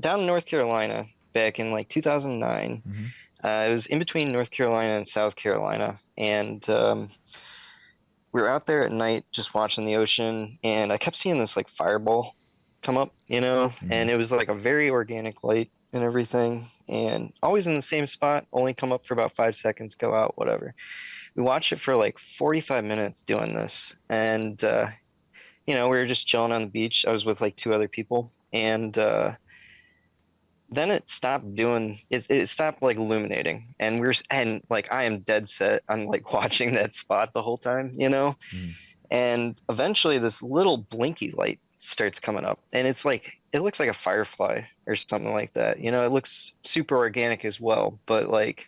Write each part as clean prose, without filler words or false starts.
down in North Carolina back in like 2009. Hmm. It was in between North Carolina and South Carolina, and we were out there at night just watching the ocean, and I kept seeing this like fireball come up, Hmm. and it was like a very organic light and everything, and always in the same spot, only come up for about 5 seconds, go out, whatever. We watched it for like 45 minutes doing this, and we were just chilling on the beach. I was with like two other people, and then it stopped doing it stopped like illuminating, and and like I am dead set on like watching that spot the whole time. Hmm. And eventually this little blinky light starts coming up, and it looks like a firefly or something like that. It looks super organic as well, but like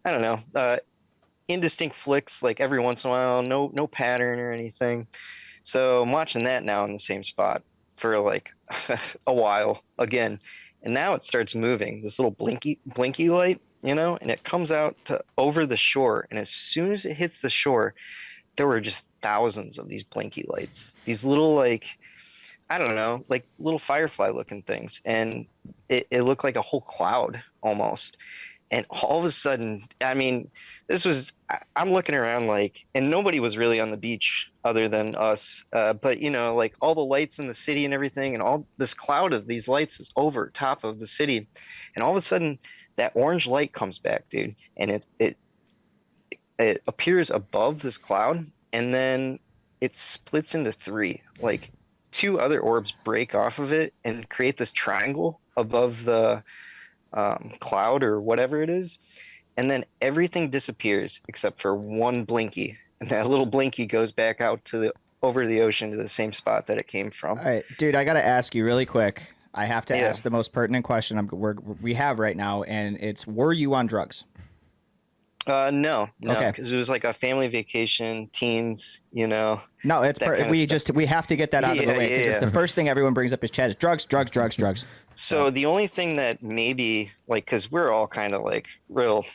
I don't know, indistinct flicks like every once in a while, no pattern or anything. So I'm watching that now in the same spot for like a while again. And now it starts moving, this little blinky light, and it comes out to over the shore. And as soon as it hits the shore, there were just thousands of these blinky lights. These little like I don't know, like little firefly looking things. And it looked like a whole cloud almost. And all of a sudden, I mean, I'm looking around like, and nobody was really on the beach other than us. But, like all the lights in the city and everything, and all this cloud of these lights is over top of the city. And all of a sudden, that orange light comes back, dude. And it appears above this cloud, and then it splits into three. Like two other orbs break off of it and create this triangle above the cloud or whatever it is, and then everything disappears except for one blinky, and that little blinky goes back out to the over the ocean to the same spot that it came from. All right, dude, I got to ask you really quick. I have to Yeah. ask the most pertinent question we have right now, and it's: were you on drugs? No, Okay. because it was like a family vacation, teens, No, it's that kind of stuff. we have to get that out of the Yeah, way because yeah, it's the yeah. first thing everyone brings up is Chad is drugs, drugs, drugs, drugs. So So the only thing that maybe like, because we're all kind of like real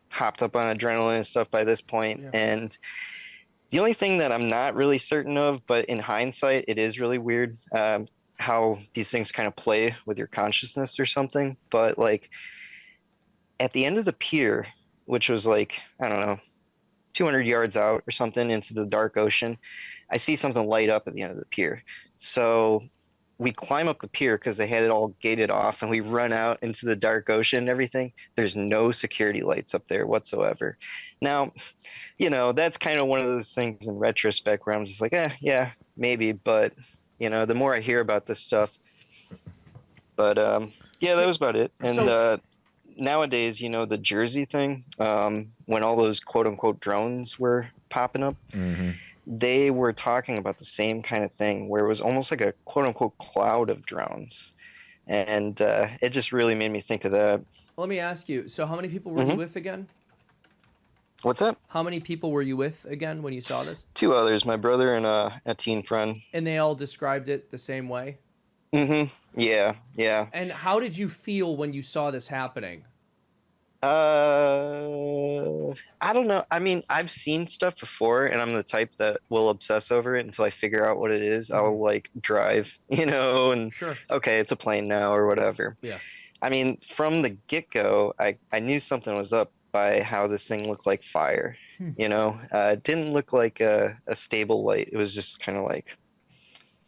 hopped up on adrenaline and stuff by this point, Yeah. and the only thing that I'm not really certain of, but in hindsight, it is really weird how these things kind of play with your consciousness or something. But like at the end of the pier, which was like, I don't know, 200 yards out or something into the dark ocean, I see something light up at the end of the pier. So we climb up the pier because they had it all gated off, and we run out into the dark ocean and everything. There's no security lights up there whatsoever. Now, that's kind of one of those things in retrospect where I'm just like, yeah, maybe. But, the more I hear about this stuff, but yeah, that was about it. And So nowadays, the Jersey thing, when all those quote unquote drones were popping up, Hmm. they were talking about the same kind of thing where it was almost like a quote unquote cloud of drones. And it just really made me think of that. let me ask you. So how many people were you Hmm. with again? What's up? How many people were you with again when you saw this? Two others, my brother and a teen friend. And they all described it the same way. Yeah, yeah. And how did you feel when you saw this happening? I don't know. I mean, I've seen stuff before, and I'm the type that will obsess over it until I figure out what it is. I'll like drive, and Sure. okay, it's a plane now or whatever. Yeah. I mean, from the get-go, I knew something was up by how this thing looked like fire. It didn't look like a stable light. It was just kind of like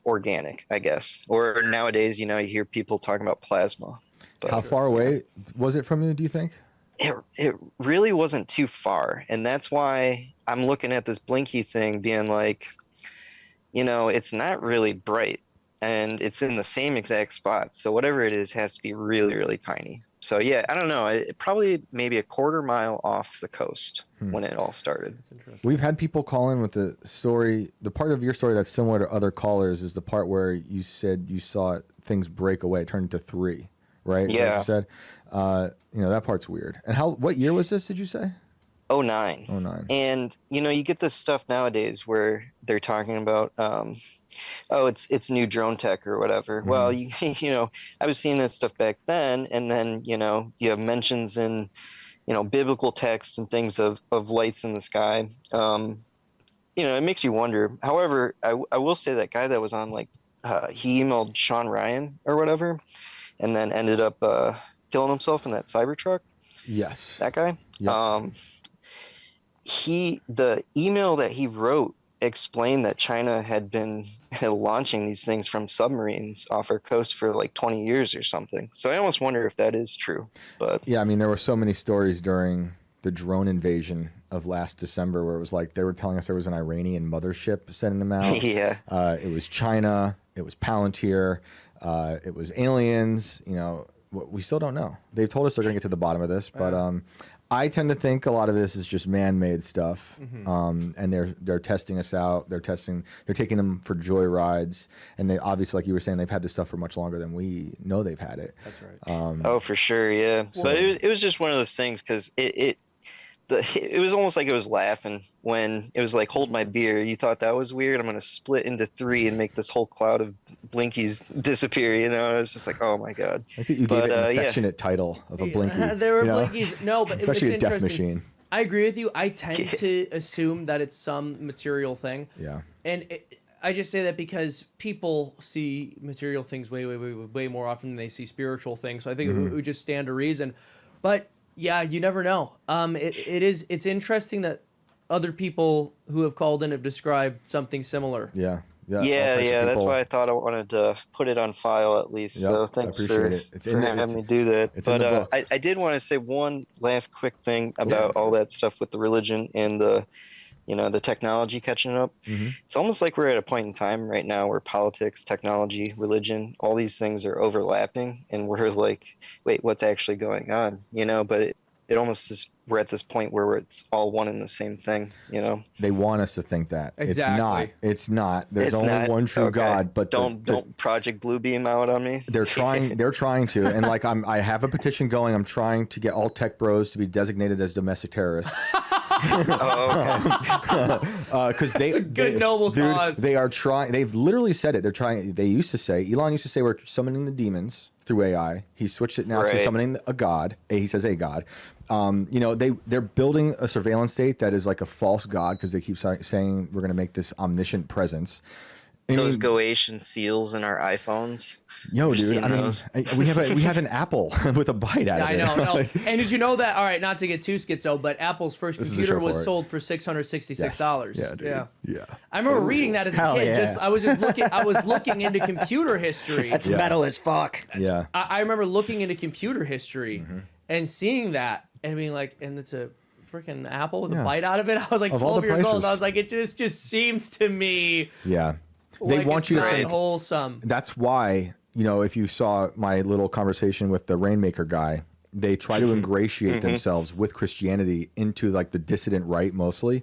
organic, I guess. Or nowadays, you hear people talking about plasma. How But far away was it from you, do you think? it really wasn't too far, and that's why I'm looking at this blinky thing being like, it's not really bright, and it's in the same exact spot, so whatever it is has to be really, really tiny. So yeah, I don't know, it probably maybe a quarter mile off the coast when it all started. That's interesting. We've had people call in with the story. The part of your story that's similar to other callers is the part where you said you saw things break away, turn into three, right? Is that what Yeah. you said? That part's weird. And what year was this, did you say? Oh, 09. Oh, 09. And you get this stuff nowadays where they're talking about oh, it's new drone tech or whatever. Well, I was seeing this stuff back then, and then you have mentions in biblical text and things of lights in the sky. It makes you wonder. However, I will say that guy that was on, like, he emailed Sean Ryan or whatever, and then ended up killing himself in that Cybertruck. Yes. That guy. Yep. The email that he wrote explained that China had been launching these things from submarines off our coast for like 20 years or something. So I almost wonder if that is true. But Yeah, I mean, there were so many stories during the drone invasion of last December where it was like they were telling us there was an Iranian mothership sending them out. yeah, It was China. It was Palantir. It was aliens. You know, we still don't know. They've told us they're going to get to the bottom of this, but I tend to think a lot of this is just man-made stuff, and they're testing us out. They're taking them for joy rides, and they obviously, like you were saying, they've had this stuff for much longer than we know they've had it. That's right. oh for sure, yeah. But it was just one of those things because it was almost like it was laughing when it was like, hold my beer. You thought that was weird? I'm going to split into 3 and make this whole cloud of blinkies disappear. You know, it was just like, oh my God. I think you gave it an affectionate title of a blinky. There were you know? blinkies. No, but It's actually a death interesting. machine. I agree with you. I tend to assume that it's some material thing. Yeah. And I just say that because people see material things way more often than they see spiritual things. So I think it would just stand to reason. But yeah, you never know. It's interesting that other people who have called in have described something similar. Yeah. Yeah. Yeah. That's why I thought I wanted to put it on file at least. Yep, So thanks I appreciate it. It's in there. having me do that. It's in the book. I did want to say one last quick thing about all that stuff with the religion and the technology catching up. It's almost like we're at a point in time right now where politics, technology, religion, all these things are overlapping, and we're like, wait, what's actually going on? But it almost is. We're at this point where it's all one and the same thing. They want us to think that. Exactly. It's not. There's It's only not? one true Okay. God. But don't Project Bluebeam out on me. They're trying. They're trying to, and like I have a petition going. I'm trying to get all tech bros to be designated as domestic terrorists. Because a good noble cause. They are trying. They've literally said it. They're trying. They used to say. Elon used to say we're summoning the demons through AI. He switched it now to Right. summoning a god. He says a god. They're building a surveillance state that is like a false god because they keep saying we're going to make this omniscient presence. Those Goetian seals in our iPhones. Yo, You've dude. seen I mean, those? we have an Apple with a bite out of I it. know. No. And did you know that? All right, not to get too schizo, but Apple's first This is a computer show was for it. sold for $666. Yeah, dude. Yeah. I remember reading that as a Hell kid. yeah. I was looking into computer history. That's Yeah. metal as fuck. Yeah. I remember looking into computer history and seeing that and being like, and it's a freaking Apple with a Yeah. bite out of it. I was like Of all 12 the years old. prices. I was like, it just seems to me Yeah. They like want it's you to not think. wholesome. That's why, if you saw my little conversation with the Rainmaker guy, they try to ingratiate themselves with Christianity into like the dissident right mostly,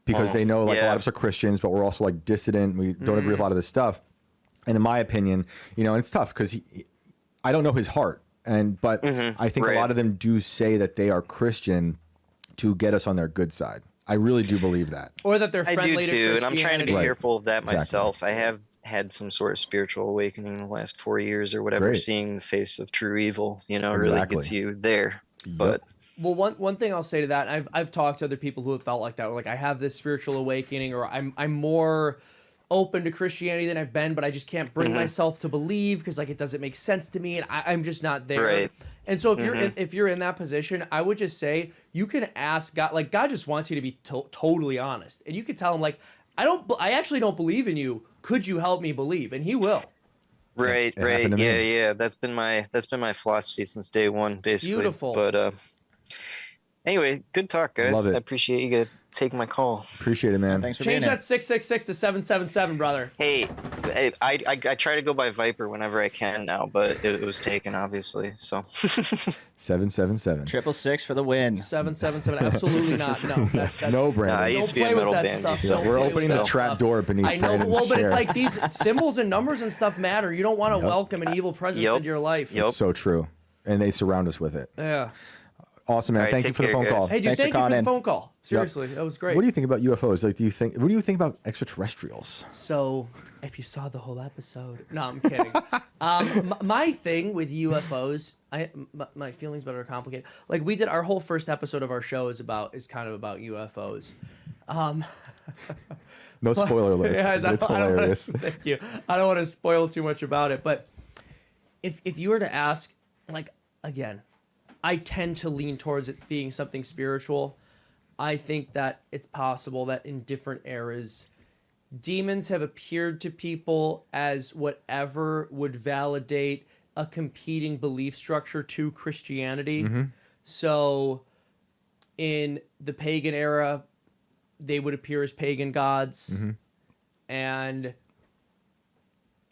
because they know like a lot of us are Christians, but we're also like dissident. We don't agree with a lot of this stuff. And in my opinion, and it's tough because I don't know his heart, but I think a lot of them do say that they are Christian to get us on their good side. I really do believe that. Or that they're I friendly do to too, and I'm trying to be Right. careful of that Exactly. myself. I have had some sort of spiritual awakening in the last 4 years or whatever. Great. Seeing the face of true evil, really Exactly. gets you there. But Well, one thing I'll say to that, I've talked to other people who have felt like that. Like I have this spiritual awakening, or I'm more open to Christianity than I've been, but I just can't bring myself to believe because like it doesn't make sense to me, and I'm just not there. Right. And so if you're in that position, I would just say you can ask God. Like God just wants you to be totally honest, and you can tell him like I actually don't believe in you. Could you help me believe? And he will. right, It happened to me. yeah. That's been my philosophy since day one, basically. Beautiful. But anyway, good talk, guys. Love it. I appreciate you guys taking my call. Appreciate it, man. Thanks for Change being that 666 to 777, brother. Hey, I try to go by Viper whenever I can now, but it was taken, obviously. So 777. 666 for the win. 777. Absolutely not. No. That's, No, I Brandon. used to Don't be a play with metal that band. stuff. you Don't know. We're play opening with the that trap stuff. door beneath I know, Brandon's well, but chair. it's like these symbols and numbers and stuff matter. You don't want to welcome an evil presence Yep. into your life. Yep. It's so true. And they surround us with it. Yeah. Awesome, man. All right, Thank you take for the care, phone guys. call. Hey, dude, Thanks for thank you for calling the in. phone call. Seriously, that was great. What do you think about UFOs? Like, what do you think about extraterrestrials? So, if you saw the whole episode, no, I'm kidding. My thing with UFOs, my feelings about it are complicated. Like we did our whole first episode of our show is kind of about UFOs. No spoiler alerts. Yeah, It's hilarious. Thank you. I don't want to spoil too much about it, but if you were to ask, like, again, I tend to lean towards it being something spiritual. I think that it's possible that in different eras, demons have appeared to people as whatever would validate a competing belief structure to Christianity. So in the pagan era, they would appear as pagan gods. And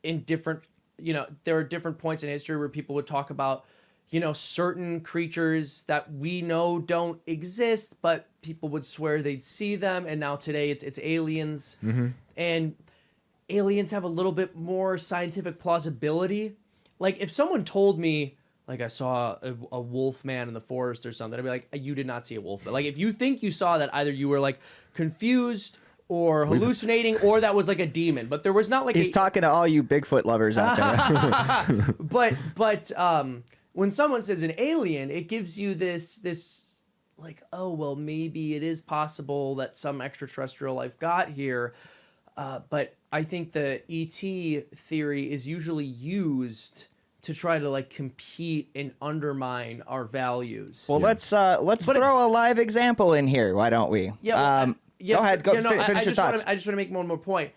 in different, there are different points in history where people would talk about, certain creatures that we know don't exist, but people would swear they'd see them. And now today it's aliens. And aliens have a little bit more scientific plausibility. Like, if someone told me, like, I saw a wolf man in the forest or something, I'd be like, you did not see a wolf. But, like, if you think you saw that, either you were, like, confused or hallucinating, or that was, like, a demon. But there was not, like, He's talking to all you Bigfoot lovers out there. But when someone says an alien, it gives you this, like, oh, well, maybe it is possible that some extraterrestrial life got here. But I think the ET theory is usually used to try to, like, compete and undermine our values. Well, let's throw a live example in here. Why don't we? Yeah. Go ahead. Finish your thoughts. I just want to make one more point.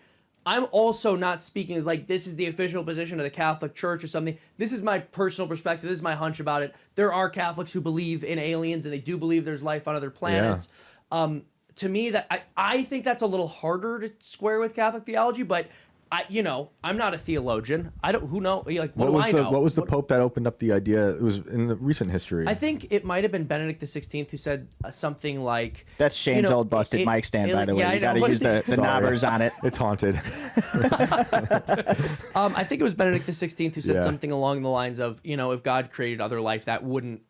I'm also not speaking as like this is the official position of the Catholic Church or something. This is my personal perspective. This is my hunch about it. There are Catholics who believe in aliens and they do believe there's life on other planets. To me, that I think that's a little harder to square with Catholic theology, but I'm not a theologian. I don't. Who know? Like, what do I know? What was the Pope that opened up the idea? It was in the recent history. I think it might have been Benedict XVI who said something like, "That's Shane's old busted mic stand, by the way. You got to use the knobbers on it. It's haunted." I think it was Benedict XVI who said something along the lines of, if God created other life, that wouldn't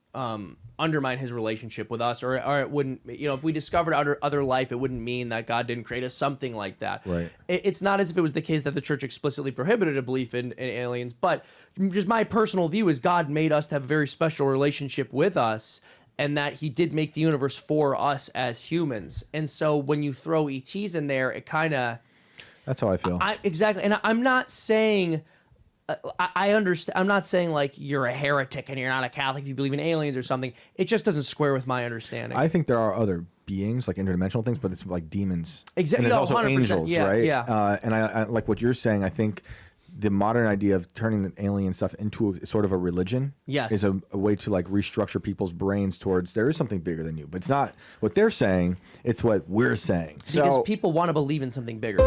undermine his relationship with us, or it wouldn't, if we discovered other life, it wouldn't mean that God didn't create us, something like that. Right. It's not as if it was the case that the church explicitly prohibited a belief in aliens, but just my personal view is God made us to have a very special relationship with us, and that he did make the universe for us as humans. And so when you throw ETs in there, it kind of... That's how I feel. Exactly. And I'm not saying... I understand. I'm not saying like you're a heretic and you're not a Catholic if you believe in aliens or something. It just doesn't square with my understanding. I think there are other beings, like interdimensional things, but it's like demons. Exactly. And there's also 100%. angels, right? Yeah. And I like what you're saying. I think the modern idea of turning the alien stuff into sort of a religion is a way to like restructure people's brains towards there is something bigger than you. But it's not what they're saying. It's what we're saying. Because people want to believe in something bigger.